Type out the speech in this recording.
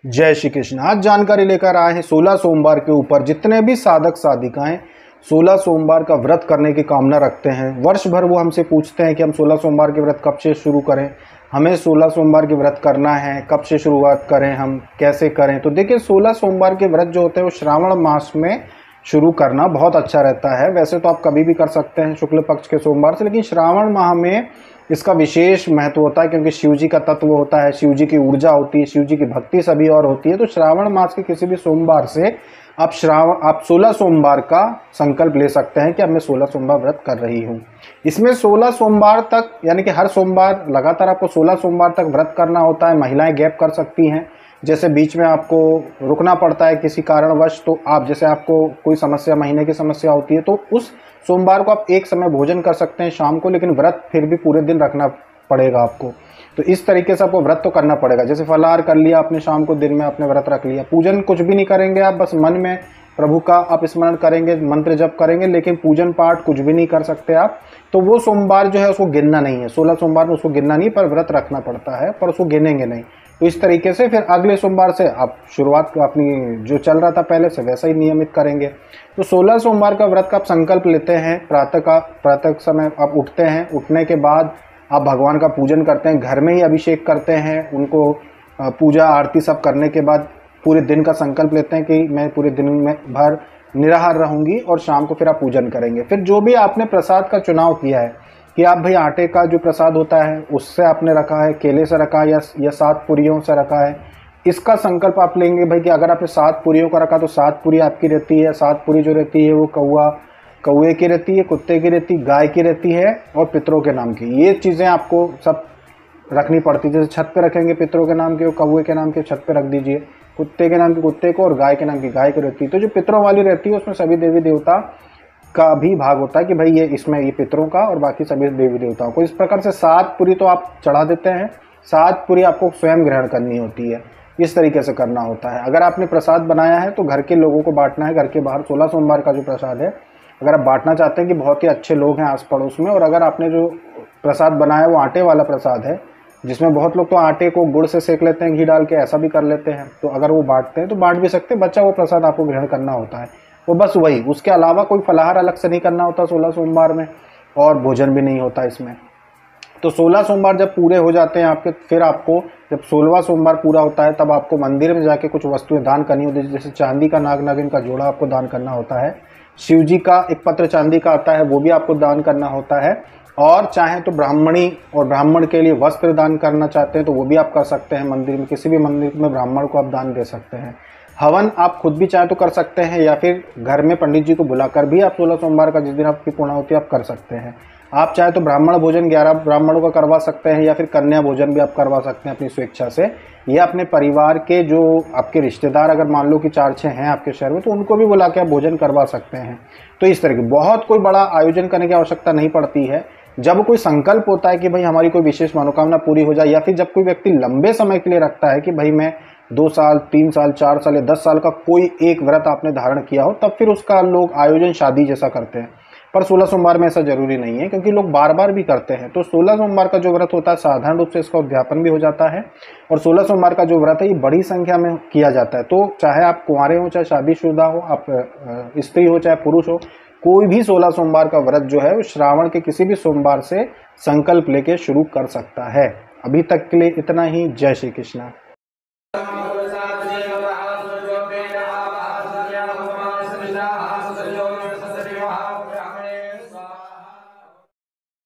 जय श्री कृष्ण। आज जानकारी लेकर आए हैं 16 सोमवार के ऊपर। जितने भी साधक साधिकाएं 16 सोमवार का व्रत करने की कामना रखते हैं, वर्ष भर वो हमसे पूछते हैं कि हम 16 सोमवार के व्रत कब से शुरू करें, हमें 16 सोमवार के व्रत करना है, कब से शुरुआत करें, हम कैसे करें। तो देखिए 16 सोमवार के व्रत जो होते हैं वो श्रावण मास में शुरू करना बहुत अच्छा रहता है। वैसे तो आप कभी भी कर सकते हैं शुक्ल पक्ष के सोमवार से, लेकिन श्रावण माह में इसका विशेष महत्व होता है क्योंकि शिव जी का तत्व होता है, शिव जी की ऊर्जा होती है, शिव जी की भक्ति सभी और होती है। तो श्रावण मास के किसी भी सोमवार से आप 16 सोमवार का संकल्प ले सकते हैं कि अब मैं 16 सोमवार व्रत कर रही हूँ। इसमें 16 सोमवार तक यानी कि हर सोमवार लगातार आपको 16 सोमवार तक व्रत करना होता है। महिलाएं गैप कर सकती हैं, जैसे बीच में आपको रुकना पड़ता है किसी कारणवश, तो आप जैसे आपको कोई समस्या, महीने की समस्या होती है, तो उस सोमवार को आप एक समय भोजन कर सकते हैं शाम को, लेकिन व्रत फिर भी पूरे दिन रखना पड़ेगा आपको। तो इस तरीके से आपको व्रत तो करना पड़ेगा। जैसे फलाहार कर लिया आपने शाम को, दिन में आपने व्रत रख लिया। पूजन कुछ भी नहीं करेंगे आप, बस मन में प्रभु का आप स्मरण करेंगे, मंत्र जप करेंगे, लेकिन पूजन पाठ कुछ भी नहीं कर सकते आप। तो वो सोमवार जो है उसको गिनना नहीं है। 16 सोमवार में उसको गिनना नहीं, पर व्रत रखना पड़ता है, पर उसको गिनेंगे नहीं। तो इस तरीके से फिर अगले सोमवार से आप शुरुआत अपनी जो चल रहा था पहले से वैसा ही नियमित करेंगे। तो 16 सोमवार का व्रत का आप संकल्प लेते हैं। प्रातः समय आप उठते हैं, उठने के बाद आप भगवान का पूजन करते हैं, घर में ही अभिषेक करते हैं, उनको पूजा आरती सब करने के बाद पूरे दिन का संकल्प लेते हैं कि मैं पूरे दिन में भर निराहार रहूंगी, और शाम को फिर आप पूजन करेंगे। फिर जो भी आपने प्रसाद का चुनाव किया है कि आप भाई आटे का जो प्रसाद होता है उससे आपने रखा है, केले से रखा है या 7 पूरियों से रखा है, इसका संकल्प आप लेंगे भाई कि अगर आपने 7 पूरियों का रखा तो 7 पूरी आपकी रहती है। 7 पूरी जो रहती है वो कौवे की रहती है, कुत्ते की रहती है, गाय की रहती है और पितरों के नाम की। ये चीज़ें आपको सब रखनी पड़ती है। जैसे छत पे रखेंगे पितरों के नाम के, और कौवे के नाम के छत पे रख दीजिए, कुत्ते के नाम के कुत्ते को, और गाय के नाम की गाय को रहती है। तो जो पितरों वाली रहती है उसमें सभी देवी देवता का भी भाग होता है कि भाई ये इसमें ये पितरों का और बाकी सभी देवी देवताओं को। इस प्रकार से 7 पूरी तो आप चढ़ा देते हैं, 7 पूरी आपको स्वयं ग्रहण करनी होती है। इस तरीके से करना होता है। अगर आपने प्रसाद बनाया है तो घर के लोगों को बांटना है, घर के बाहर। 16 सोमवार का जो प्रसाद है अगर आप बांटना चाहते हैं कि बहुत ही अच्छे लोग हैं आस पड़ोस में, और अगर आपने जो प्रसाद बनाया वो आटे वाला प्रसाद है, जिसमें बहुत लोग तो आटे को गुड़ से सेक लेते हैं, घी डाल के, ऐसा भी कर लेते हैं, तो अगर वो बांटते हैं तो बांट भी सकते हैं। बच्चा वो प्रसाद आपको ग्रहण करना होता है, वो बस वही। उसके अलावा कोई फलाहार अलग से नहीं करना होता 16 सोमवार में, और भोजन भी नहीं होता इसमें। तो 16 सोमवार जब पूरे हो जाते हैं आपके, फिर आपको जब 16वां सोमवार पूरा होता है तब आपको मंदिर में जाके कुछ वस्तुएं दान करनी होती है। जैसे चांदी का नाग नागिन का जोड़ा आपको दान करना होता है, शिव जी का एक पत्र चांदी का आता है वो भी आपको दान करना होता है, और चाहे तो ब्राह्मणी और ब्राह्मण के लिए वस्त्र दान करना चाहते हैं तो वो भी आप कर सकते हैं। मंदिर में, किसी भी मंदिर में ब्राह्मण को आप दान दे सकते हैं। हवन आप खुद भी चाहे तो कर सकते हैं, या फिर घर में पंडित जी को बुलाकर भी आप 16 सोमवार का जिस दिन आपकी पूर्णाहुति आप कर सकते हैं। आप चाहे तो ब्राह्मण भोजन 11 ब्राह्मणों का करवा सकते हैं, या फिर कन्या भोजन भी आप करवा सकते हैं अपनी स्वेच्छा से, या अपने परिवार के जो आपके रिश्तेदार अगर मान लो कि 4-6 हैं आपके शहर में तो उनको भी बुला के आप भोजन करवा सकते हैं। तो इस तरह की बहुत कोई बड़ा आयोजन करने की आवश्यकता नहीं पड़ती है। जब कोई संकल्प होता है कि भाई हमारी कोई विशेष मनोकामना पूरी हो जाए, या फिर जब कोई व्यक्ति लंबे समय के लिए रखता है कि भाई मैं 2 साल, 3 साल, 4 साल या 10 साल का कोई एक व्रत आपने धारण किया हो, तब फिर उसका लोग आयोजन शादी जैसा करते हैं। पर 16 सोमवार में ऐसा जरूरी नहीं है, क्योंकि लोग बार बार भी करते हैं। तो 16 सोमवार का जो व्रत होता है साधारण रूप से इसका उद्यापन भी हो जाता है, और 16 सोमवार का जो व्रत है ये बड़ी संख्या में किया जाता है। तो चाहे आप कुंवारे हो, चाहे शादीशुदा हो, आप स्त्री हो, चाहे पुरुष हो, कोई भी 16 सोमवार का व्रत जो है वो श्रावण के किसी भी सोमवार से संकल्प लेके शुरू कर सकता है। अभी तक के लिए इतना ही। जय श्री कृष्ण। Namo